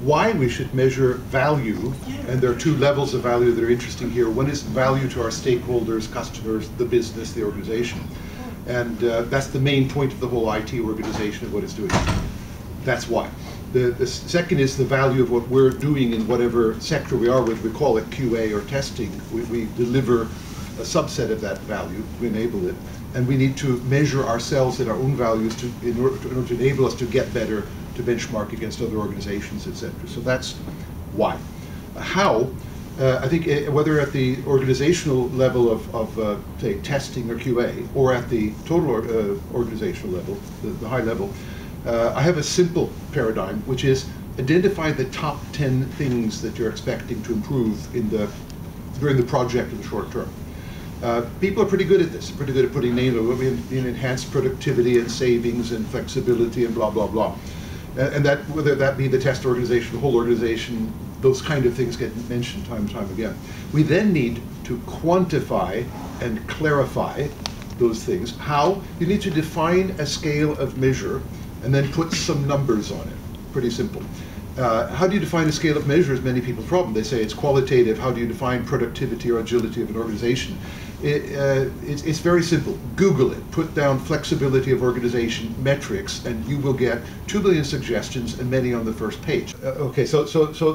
why we should measure value, and there are two levels of value that are interesting here. One is value to our stakeholders, customers, the business, the organization. And that's the main point of the whole IT organization of what it's doing. That's why. The second is the value of what we're doing in whatever sector we are with. We call it QA or testing. We deliver a subset of that value, we enable it, and we need to measure ourselves and our own values in order to enable us to get better, to benchmark against other organizations, etc. So that's why. How? I think whether at the organizational level of say, testing or QA, or at the total organizational level, the high level, I have a simple paradigm, which is identify the top 10 things that you're expecting to improve during the project in the short term. People are pretty good at this, pretty good at putting names on it, in enhanced productivity and savings and flexibility and blah, blah, blah. And that, whether that be the test organization, the whole organization, those kind of things get mentioned time and time again. We then need to quantify and clarify those things. How? You need to define a scale of measure and then put some numbers on it. Pretty simple. How do you define a scale of measure is many people's problem. They say it's qualitative. How do you define productivity or agility of an organization? It's very simple. Google it. Put down flexibility of organization metrics, and you will get 2 billion suggestions, and many on the first page. Okay, so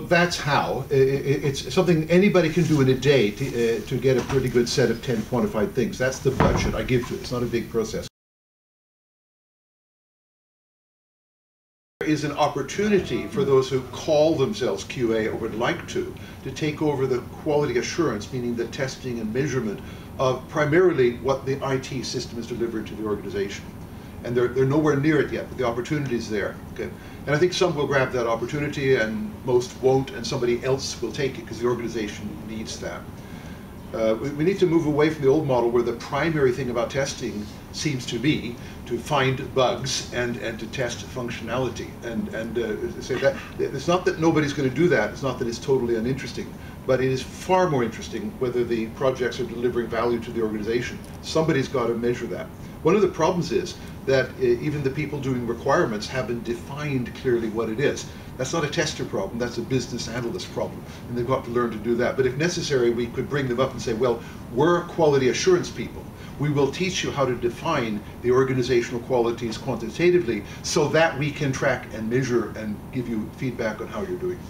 that's how. It's something anybody can do in a day to get a pretty good set of 10 quantified things. That's the budget I give to it. It's not a big process. Is an opportunity for those who call themselves QA or would like to take over the quality assurance, meaning the testing and measurement of primarily what the IT system is delivered to the organization. And they're nowhere near it yet, but the opportunity is there. Okay? And I think some will grab that opportunity and most won't, and somebody else will take it because the organization needs that. We need to move away from the old model where the primary thing about testing seems to be to find bugs and to test functionality. And say that it's not that nobody's going to do that. It's not that it's totally uninteresting, but it is far more interesting whether the projects are delivering value to the organization. Somebody's got to measure that. One of the problems is that even the people doing requirements haven't defined clearly what it is. That's not a tester problem, that's a business analyst problem, and they've got to learn to do that. But if necessary, we could bring them up and say, well, we're quality assurance people. We will teach you how to define the organizational qualities quantitatively so that we can track and measure and give you feedback on how you're doing.